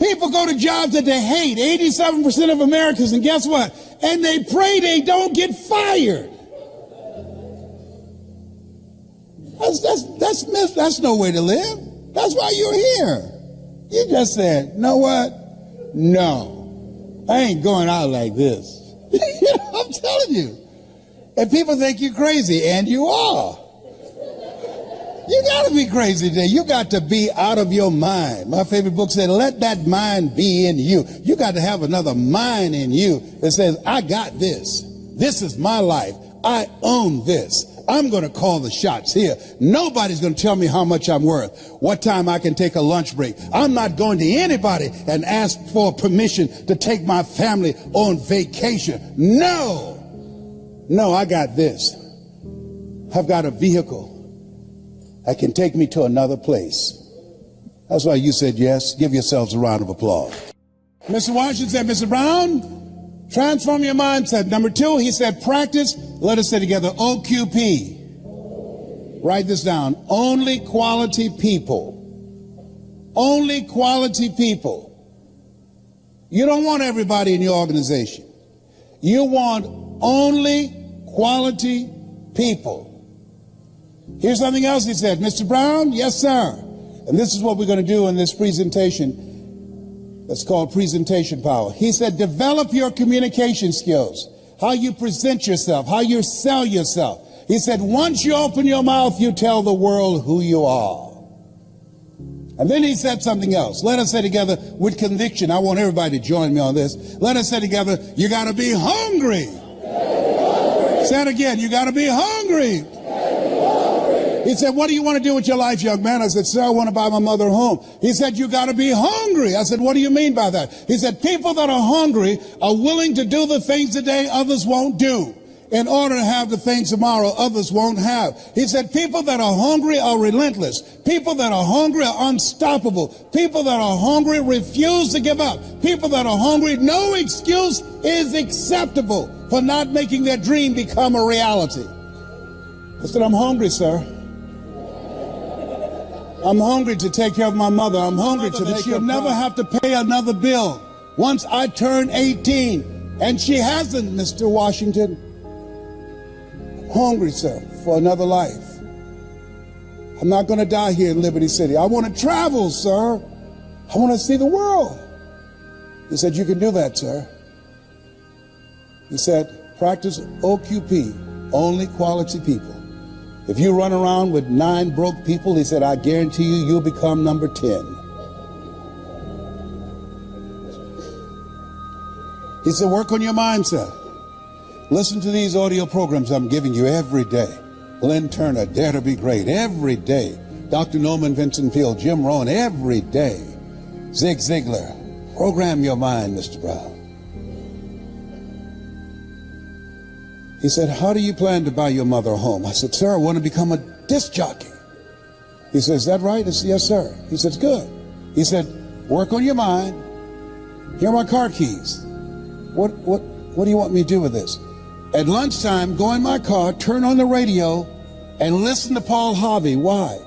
People go to jobs that they hate, 87% of Americans, and guess what? And they pray they don't get fired. That's no way to live. That's why you're here. You just said, you know what? No, I ain't going out like this. I'm telling you. And people think you're crazy, and you are. You got to be crazy today. You got to be out of your mind. My favorite book said, let that mind be in you. You got to have another mind in you that says, I got this. This is my life. I own this. I'm going to call the shots here. Nobody's going to tell me how much I'm worth, what time I can take a lunch break. I'm not going to anybody and ask for permission to take my family on vacation. No, I got this. I've got a vehicle that can take me to another place. That's why you said yes. Give yourselves a round of applause. Mr. Washington said, Mr. Brown, transform your mindset. Number 2, he said, practice. Let us say together, OQP. Write this down. Only quality people. Only quality people. You don't want everybody in your organization. You want only quality people. Here's something else he said. Mr. Brown, yes, sir. And this is what we're going to do in this presentation. That's called presentation power. He said, develop your communication skills, how you present yourself, how you sell yourself. He said, once you open your mouth, you tell the world who you are. And then he said something else. Let us say together with conviction. I want everybody to join me on this. Let us say together, you got to be hungry. Say it again, you got to be hungry. He said, what do you want to do with your life, young man? I said, sir, I want to buy my mother a home. He said, you got to be hungry. I said, what do you mean by that? He said, people that are hungry are willing to do the things today others won't do in order to have the things tomorrow others won't have. He said, people that are hungry are relentless. People that are hungry are unstoppable. People that are hungry refuse to give up. People that are hungry, no excuse is acceptable for not making their dream become a reality. I said, I'm hungry, sir. I'm hungry to take care of my mother. I'm hungry to that she'll never have to pay another bill once I turn 18. And she hasn't, Mr. Washington. I'm hungry, sir, for another life. I'm not going to die here in Liberty City. I want to travel, sir. I want to see the world. He said, you can do that, sir. He said, practice OQP, only quality people. If you run around with 9 broke people, he said, I guarantee you, you'll become number 10. He said, work on your mindset. Listen to these audio programs I'm giving you every day. Glenn Turner, Dare to Be Great, every day. Dr. Norman Vincent Peale, Jim Rohn, every day. Zig Ziglar, program your mind, Mr. Brown. He said, how do you plan to buy your mother a home? I said, sir, I want to become a disc jockey. He said, is that right? I said, yes, sir. He said, good. He said, work on your mind. Here are my car keys. What do you want me to do with this? At lunchtime, go in my car, turn on the radio, and listen to Paul Harvey. Why?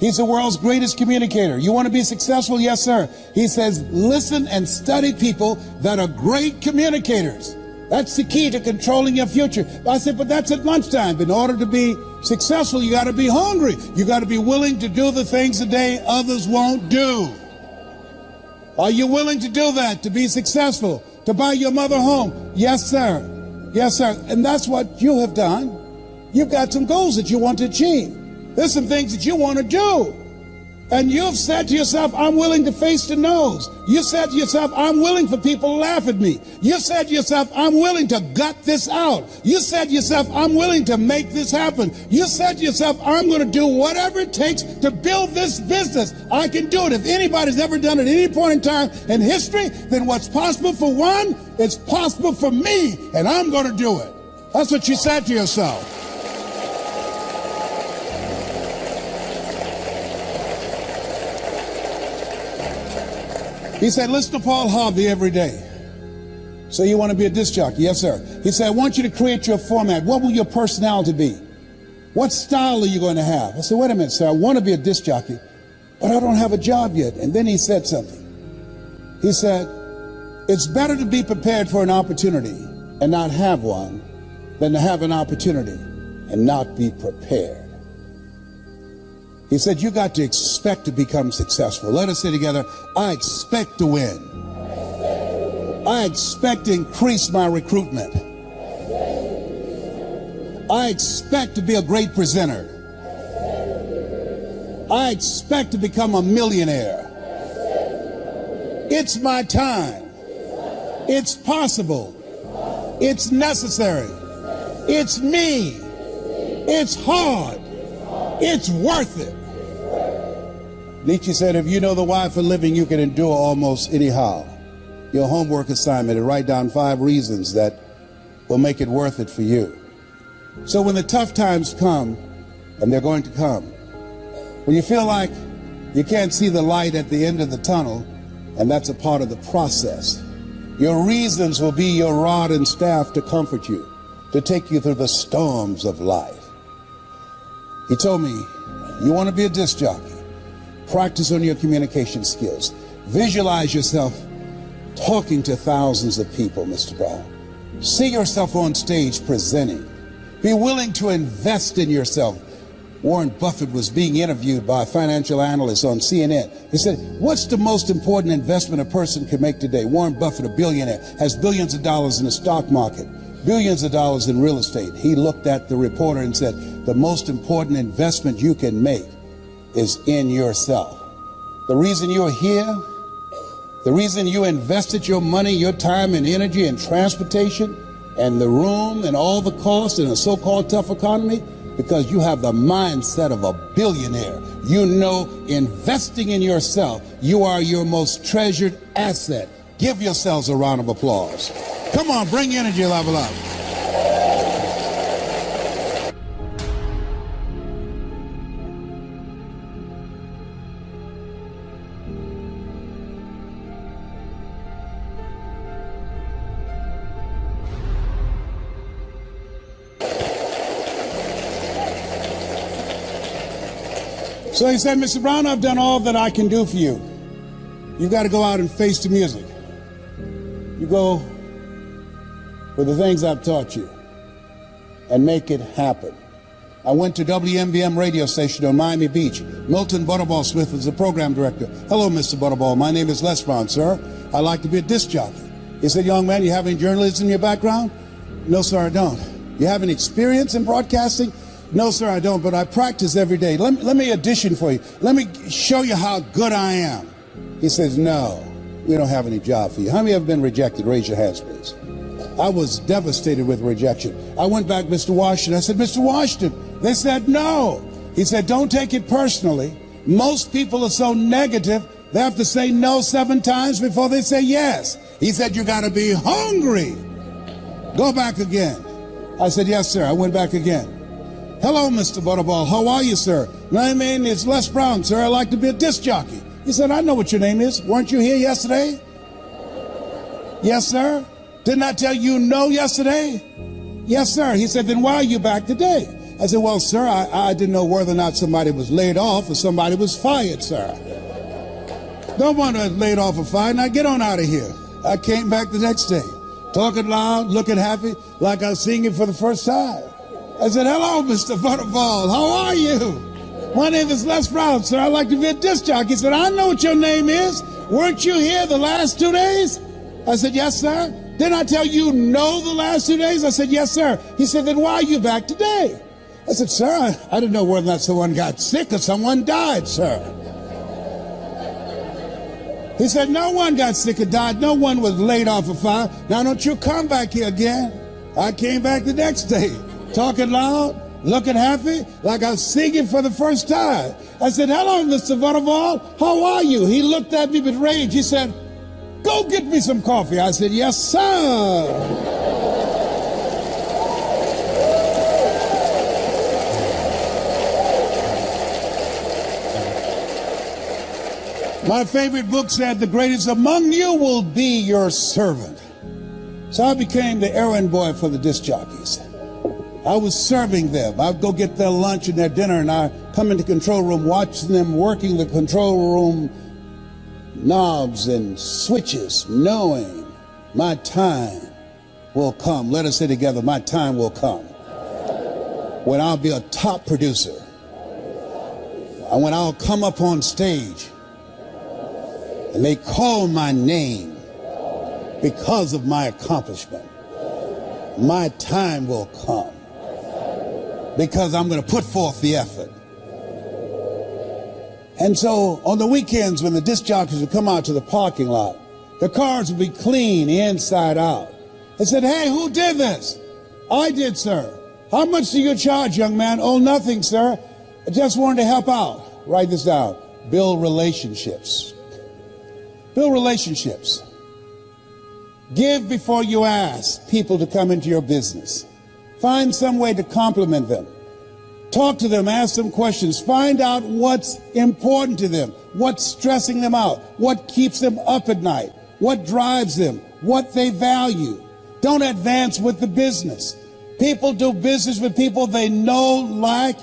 He's the world's greatest communicator. You want to be successful? Yes, sir. He says, listen and study people that are great communicators. That's the key to controlling your future. I said, but that's at lunchtime. In order to be successful, you got to be hungry. You got to be willing to do the things today others won't do. Are you willing to do that to be successful? To buy your mother home? Yes, sir. Yes, sir. And that's what you have done. You've got some goals that you want to achieve. There's some things that you want to do. And you've said to yourself, I'm willing to face the no's. You said to yourself, I'm willing for people to laugh at me. You said to yourself, I'm willing to gut this out. You said to yourself, I'm willing to make this happen. You said to yourself, I'm going to do whatever it takes to build this business. I can do it. If anybody's ever done it at any point in time in history, then what's possible for one, it's possible for me, and I'm going to do it. That's what you said to yourself. He said, listen to Paul Harvey every day. So you want to be a disc jockey? Yes, sir. He said, I want you to create your format. What will your personality be? What style are you going to have? I said, wait a minute, sir. I want to be a disc jockey, but I don't have a job yet. And then he said something. He said, it's better to be prepared for an opportunity and not have one than to have an opportunity and not be prepared. He said, you got to expect to become successful. Let us say together, I expect to win. I expect to increase my recruitment. I expect to be a great presenter. I expect to become a millionaire. It's my time. It's possible. It's necessary. It's me. It's hard. It's worth it. Nietzsche said, if you know the why for living, you can endure almost anyhow. Your homework assignment is write down 5 reasons that will make it worth it for you. So when the tough times come, and they're going to come, when you feel like you can't see the light at the end of the tunnel, and that's a part of the process, your reasons will be your rod and staff to comfort you, to take you through the storms of life. He told me, you want to be a disc jockey? Practice on your communication skills. Visualize yourself talking to thousands of people, Mr. Brown. See yourself on stage presenting. Be willing to invest in yourself. Warren Buffett was being interviewed by a financial analyst on CNN. He said, what's the most important investment a person can make today? Warren Buffett, a billionaire, has billions of dollars in the stock market, billions of dollars in real estate. He looked at the reporter and said, the most important investment you can make is in yourself. The reason you're here, the reason you invested your money, your time and energy and transportation and the room and all the costs in a so-called tough economy, because you have the mindset of a billionaire. You know, investing in yourself, you are your most treasured asset. Give yourselves a round of applause. Come on, bring energy level up. So he said, Mr. Brown, I've done all that I can do for you. You've got to go out and face the music. You go with the things I've taught you and make it happen. I went to WMBM radio station on Miami Beach. Milton Butterball Smith was the program director. Hello, Mr. Butterball. My name is Les Brown, sir. I like to be a disc jockey. He said, young man, you have any journalism in your background? No, sir, I don't. You have any experience in broadcasting? No, sir, I don't, but I practice every day. Let me audition for you. Let me show you how good I am. He says, no, we don't have any job for you. How many have been rejected? Raise your hands, please. I was devastated with rejection. I went back, Mr. Washington. I said, Mr. Washington. They said, no. He said, don't take it personally. Most people are so negative, they have to say no 7 times before they say yes. He said, you got to be hungry. Go back again. I said, yes, sir. I went back again. Hello, Mr. Butterball. How are you, sir? My name is Les Brown, sir. I like to be a disc jockey. He said, I know what your name is. Weren't you here yesterday? Yes, sir. Didn't I tell you no yesterday? Yes, sir. He said, then why are you back today? I said, well, sir, I didn't know whether or not somebody was laid off or somebody was fired, sir. Don't want to laid off or fired. Now get on out of here. I came back the next day, talking loud, looking happy, like I was singing for the first time. I said, hello, Mr. Butterball. How are you? My name is Les Brown, sir. I like to be a disc jockey. He said, I know what your name is. Weren't you here the last 2 days? I said, yes, sir. Didn't I tell you no the last 2 days? I said, yes, sir. He said, then why are you back today? I said, sir, I didn't know whether or not someone got sick or someone died, sir. He said, no one got sick or died. No one was laid off or fired. Now don't you come back here again. I came back the next day, talking loud, looking happy, like I was singing for the first time. I said, hello, Mr. Butterball. How are you? He looked at me with rage. He said, go get me some coffee. I said, yes, sir. My favorite book said, the greatest among you will be your servant. So I became the errand boy for the disc jockeys. I was serving them. I'd go get their lunch and their dinner, and I'd come into the control room, watching them working the control room knobs and switches, knowing my time will come. Let us say together, my time will come, when I'll be a top producer, and when I'll come up on stage and they call my name because of my accomplishment. My time will come because I'm going to put forth the effort. And so on the weekends when the disc jockeys would come out to the parking lot, the cars would be clean inside out. They said, hey, who did this? I did, sir. How much do you charge, young man? Oh, nothing, sir. I just wanted to help out. Write this down. Build relationships. Build relationships. Give before you ask people to come into your business. Find some way to compliment them. Talk to them, ask them questions. Find out what's important to them, what's stressing them out, what keeps them up at night, what drives them, what they value. Don't advance with the business. People do business with people they know, like,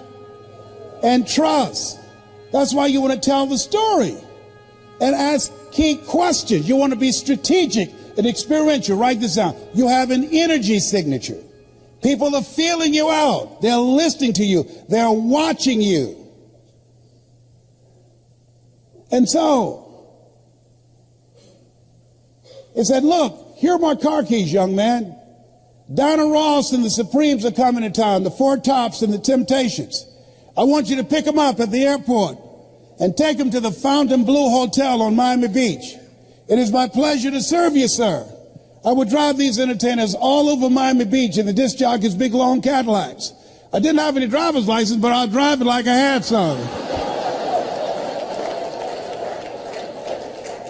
and trust. That's why you want to tell the story and ask key questions. You want to be strategic and experiential. Write this down. You have an energy signature. People are feeling you out. They're listening to you. They're watching you. And so it said, look, here are my car keys, young man. Donna Ross and the Supremes are coming to town, the Four Tops and the Temptations. I want you to pick them up at the airport and take them to the Fontainebleau Hotel on Miami Beach. It is my pleasure to serve you, sir. I would drive these entertainers all over Miami Beach in the disc jockeys' big long Cadillacs. I didn't have any driver's license, but I'll drive it like I had some.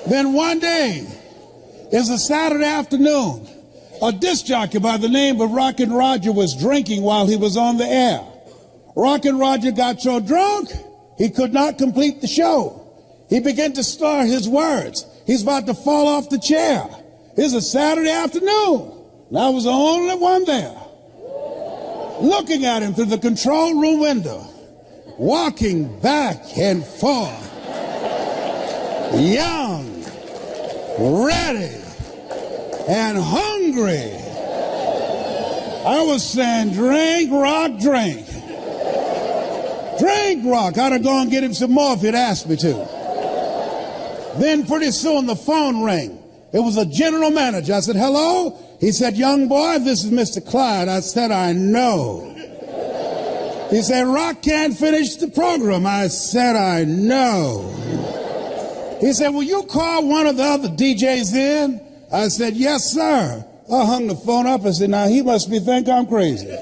Then one day, it's a Saturday afternoon, a disc jockey by the name of Rockin' Roger was drinking while he was on the air. Rockin' Roger got so drunk, he could not complete the show. He began to slur his words. He's about to fall off the chair. It's a Saturday afternoon, and I was the only one there, looking at him through the control room window, walking back and forth, young, ready, and hungry. I was saying, drink, Rock, drink. Drink, Rock. I'd have gone and get him some more if he'd asked me to. Then pretty soon the phone rang. It was a general manager. I said, hello? He said, young boy, this is Mr. Clyde. I said, I know. He said, Rock can't finish the program. I said, I know. He said, will you call one of the other DJs in? I said, yes, sir. I hung the phone up and said, now he must think I'm crazy.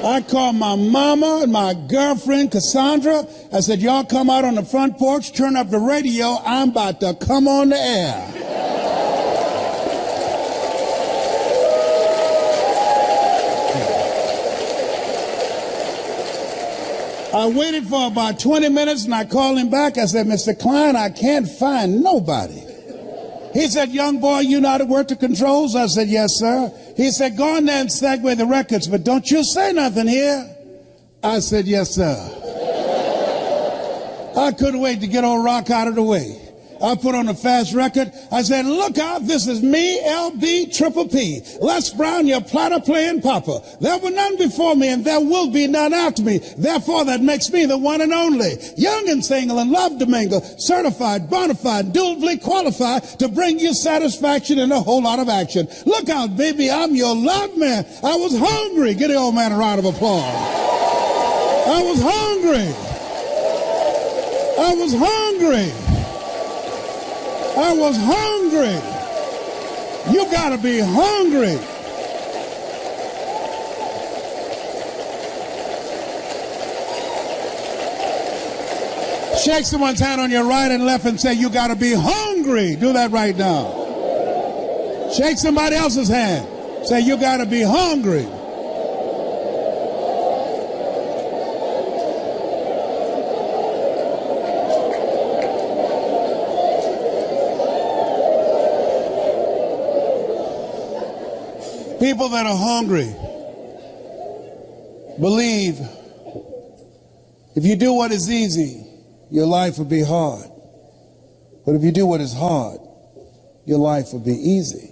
I called my mama and my girlfriend, Cassandra. I said, y'all come out on the front porch, turn up the radio. I'm about to come on the air. I waited for about 20 minutes and I called him back. I said, Mr. Klein, I can't find nobody. He said, young boy, you know how to work the controls? I said, yes, sir. He said, go in there and segue the records, but don't you say nothing here. I said, yes, sir. I couldn't wait to get old Rock out of the way. I put on a fast record. I said, look out, this is me, LB, Triple P. Les Brown, your platter playing papa. There were none before me, and there will be none after me. Therefore, that makes me the one and only. Young and single and love to mingle. Certified, bona fide, duly qualified to bring you satisfaction and a whole lot of action. Look out, baby, I'm your love man. I was hungry. Give the old man a round of applause. I was hungry. I was hungry. I was hungry. You gotta be hungry. Shake someone's hand on your right and left and say, you gotta be hungry. Do that right now. Shake somebody else's hand. Say, you gotta be hungry. People that are hungry believe if you do what is easy, your life will be hard. But if you do what is hard, your life will be easy.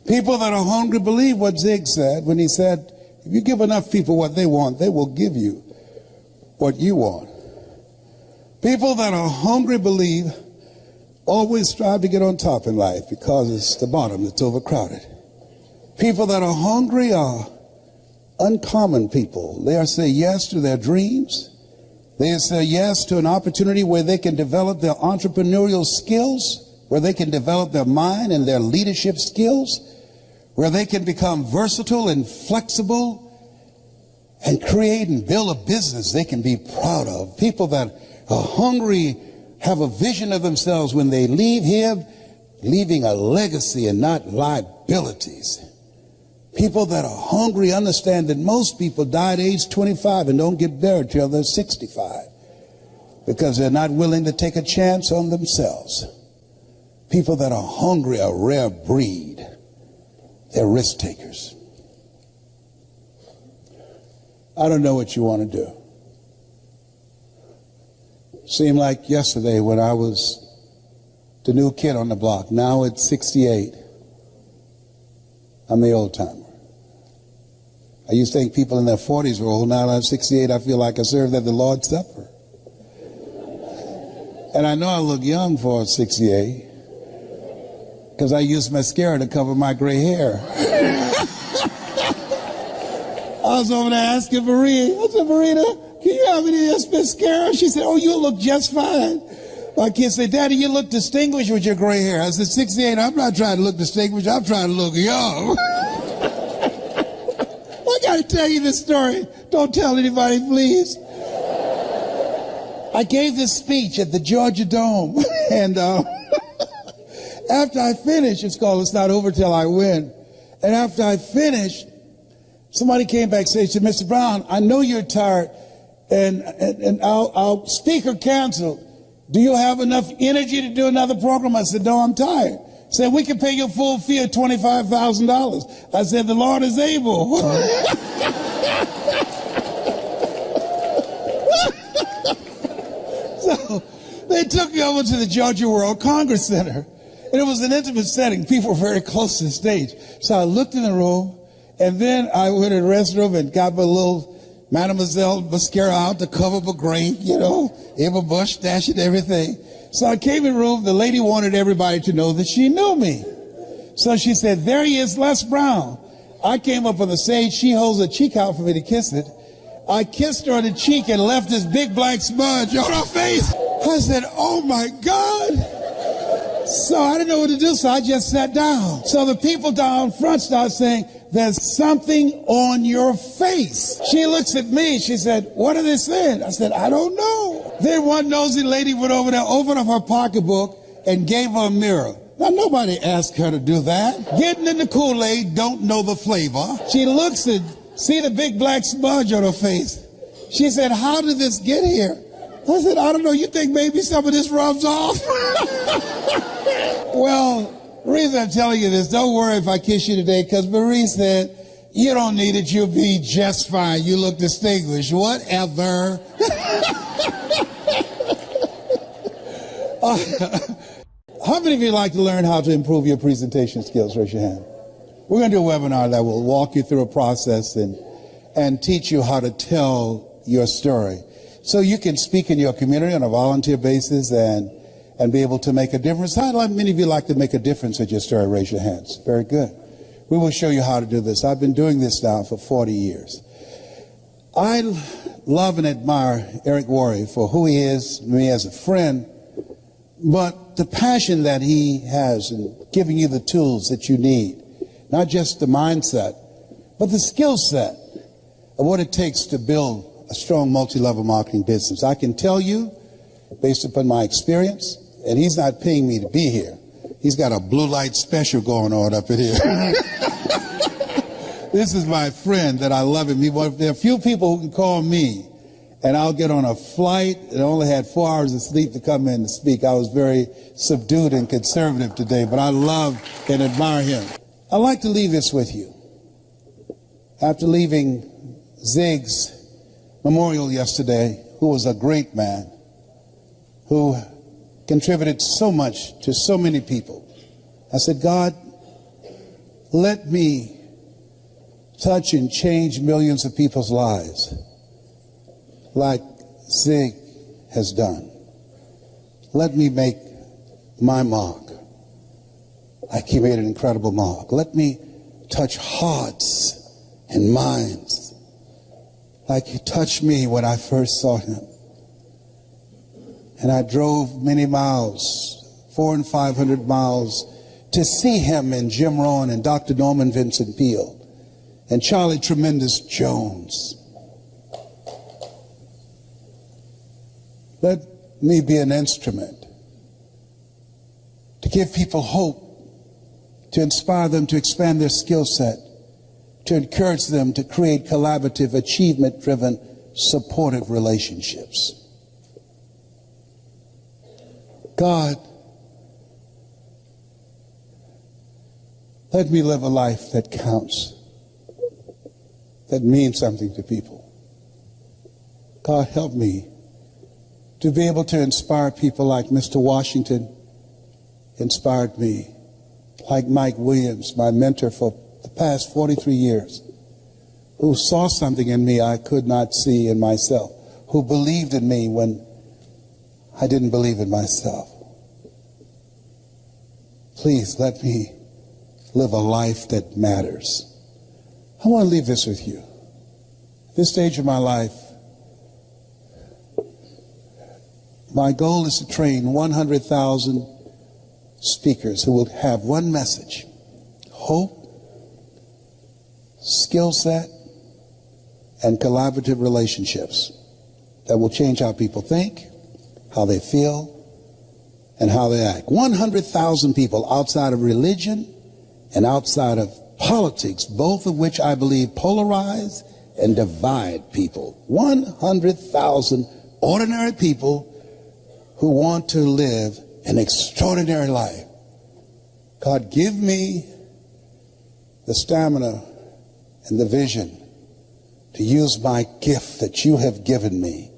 People that are hungry believe what Zig said when he said, if you give enough people what they want, they will give you what you want. People that are hungry believe always strive to get on top in life because it's the bottom that's overcrowded. People that are hungry are uncommon people. They are say yes to their dreams. They say yes to an opportunity where they can develop their entrepreneurial skills, where they can develop their mind and their leadership skills, where they can become versatile and flexible and create and build a business they can be proud of. People that are hungry have a vision of themselves when they leave here, leaving a legacy and not liabilities. People that are hungry understand that most people die at age 25 and don't get buried till they're 65 because they're not willing to take a chance on themselves. People that are hungry are a rare breed. They're risk takers. I don't know what you want to do. Seemed like yesterday when I was the new kid on the block. Now at 68, I'm the old timer. I used to think people in their 40s were old. Now I'm 68, I feel like I served at the Lord's Supper. And I know I look young for 68 because I used mascara to cover my gray hair. I was over there asking Maria. I said, Marita, can you have any of this mascara? She said, oh, you look just fine. My kids say, Daddy, you look distinguished with your gray hair. I said, 68, I'm not trying to look distinguished. I'm trying to look young. I got to tell you this story. Don't tell anybody, please. I gave this speech at the Georgia Dome. And after I finished, it's called It's Not Over Till I Win. And after I finished, somebody came back and said, Mr. Brown, I know you're tired, and our speaker canceled. Do you have enough energy to do another program? I said, no, I'm tired. He said, we can pay you a full fee of $25,000. I said, the Lord is able. So they took me over to the Georgia World Congress Center, and it was an intimate setting. People were very close to the stage. So I looked in the room, and then I went to the restroom and got my little Mademoiselle mascara out to cover my grain, you know, Eva Bush stash and everything. So I came in the room. The lady wanted everybody to know that she knew me. So she said, there he is, Les Brown. I came up on the stage. She holds her cheek out for me to kiss it. I kissed her on the cheek and left this big black smudge on her face. I said, oh my God. So I didn't know what to do, so I just sat down. So the people down front started saying, there's something on your face. She looks at me. She said, what are they saying? I said, I don't know. Then one nosy lady went over there, opened up her pocketbook, and gave her a mirror. Now, nobody asked her to do that. Getting in the Kool-Aid, don't know the flavor. She looks and see the big black smudge on her face. She said, how did this get here? I said, I don't know. You think maybe some of this rubs off? Well, the reason I'm telling you this, don't worry if I kiss you today, because Marie said, you don't need it, you'll be just fine. You look distinguished. Whatever. How many of you like to learn how to improve your presentation skills? Raise your hand. We're going to do a webinar that will walk you through a process and teach you how to tell your story. So you can speak in your community on a volunteer basis and be able to make a difference. How many of you like to make a difference with your story? Raise your hands. Very good. We will show you how to do this. I've been doing this now for 40 years. I love and admire Eric Worre for who he is, me as a friend, but the passion that he has in giving you the tools that you need, not just the mindset, but the skill set of what it takes to build a strong multi-level marketing business. I can tell you, based upon my experience, and he's not paying me to be here. He's got a blue light special going on up in here. This is my friend that I love him. There are a few people who can call me, and I'll get on a flight and only had 4 hours of sleep to come in to speak. I was very subdued and conservative today, but I love and admire him. I'd like to leave this with you. After leaving Zig's memorial yesterday, who was a great man, who contributed so much to so many people. I said, God, let me touch and change millions of people's lives like Zig has done. Let me make my mark like he made an incredible mark. Let me touch hearts and minds like he touched me when I first saw him. And I drove many miles, 400 and 500 miles, to see him and Jim Rohn and Dr. Norman Vincent Peale and Charlie Tremendous Jones. Let me be an instrument to give people hope, to inspire them to expand their skill set, to encourage them to create collaborative, achievement-driven, supportive relationships. God, let me live a life that counts, that means something to people. God, help me to be able to inspire people like Mr. Washington inspired me, like Mike Williams, my mentor for the past 43 years, who saw something in me I could not see in myself, who believed in me when I didn't believe in myself. Please let me live a life that matters. I want to leave this with you. At this stage of my life, my goal is to train 100,000 speakers who will have one message: hope, skill set, and collaborative relationships that will change how people think, how they feel, and how they act. 100,000 people outside of religion and outside of politics, both of which I believe polarize and divide people. 100,000 ordinary people who want to live an extraordinary life. God, give me the stamina and the vision to use my gift that you have given me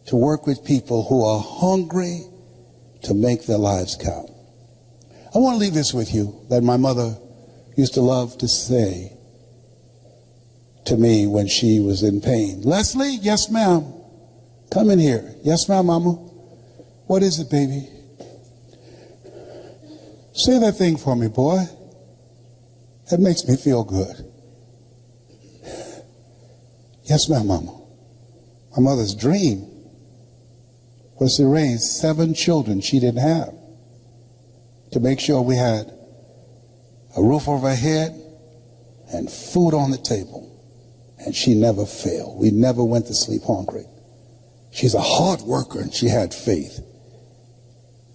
to work with people who are hungry to make their lives count. I want to leave this with you that my mother used to love to say to me when she was in pain. Leslie, yes ma'am, come in here. Yes ma'am, mama. What is it, baby? Say that thing for me, boy. That makes me feel good. Yes, ma'am, mama. My mother's dream was to raise 7 children she didn't have, to make sure we had a roof over our head and food on the table. And she never failed. We never went to sleep hungry. She's a hard worker and she had faith.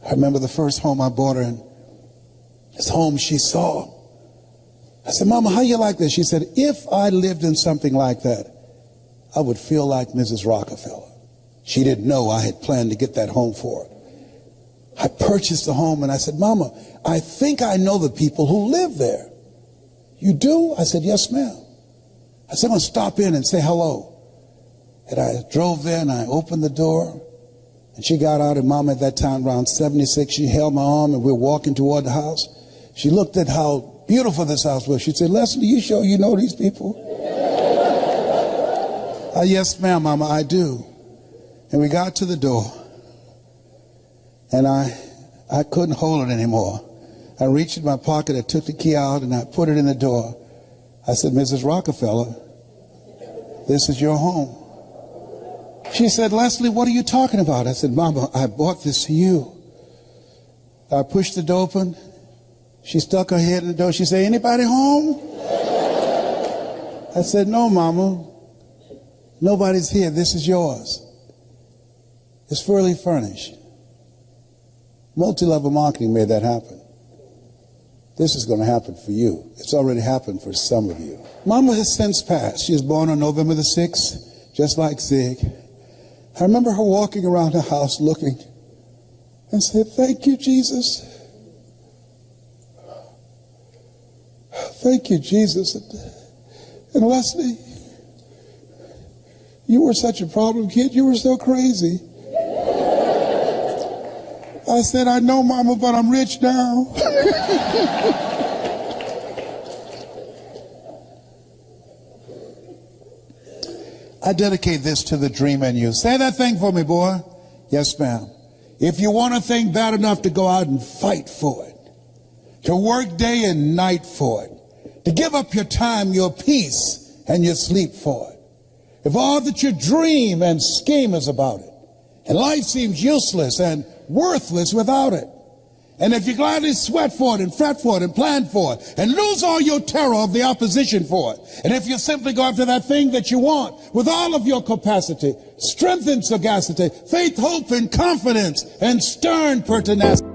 I remember the first home I bought her in, this home she saw. I said, Mama, how you like this? She said, if I lived in something like that, I would feel like Mrs. Rockefeller. She didn't know I had planned to get that home for her. I purchased the home and I said, Mama, I think I know the people who live there. You do? I said, yes, ma'am. I said, I'm going to stop in and say hello. And I drove there and I opened the door. And she got out, and Mama at that time, around 76, she held my arm and we were walking toward the house. She looked at how beautiful this house was. She said, Leslie, you sure you know these people? Yes, ma'am, Mama, I do. And we got to the door. And I couldn't hold it anymore. I reached in my pocket, I took the key out, and I put it in the door. I said, Mrs. Rockefeller, this is your home. She said, Leslie, what are you talking about? I said, Mama, I bought this for you. I pushed the door open. She stuck her head in the door. She said, anybody home? I said, no, Mama. Nobody's here. This is yours. It's fully furnished. Multi-level marketing made that happen. This is going to happen for you. It's already happened for some of you. Mama has since passed. She was born on November the 6th, just like Zig. I remember her walking around the house looking and said, thank you, Jesus. Thank you, Jesus. And Wesley, you were such a problem kid. You were so crazy. I said, I know, Mama, but I'm rich now. I dedicate this to the dream in you. Say that thing for me, boy. Yes, ma'am. If you want a thing bad enough to go out and fight for it, to work day and night for it, to give up your time, your peace, and your sleep for it, if all that you dream and scheme is about it, and life seems useless and worthless without it, and if you gladly sweat for it and fret for it and plan for it and lose all your terror of the opposition for it, and if you simply go after that thing that you want with all of your capacity, strength and sagacity, faith, hope, and confidence, and stern pertinacity,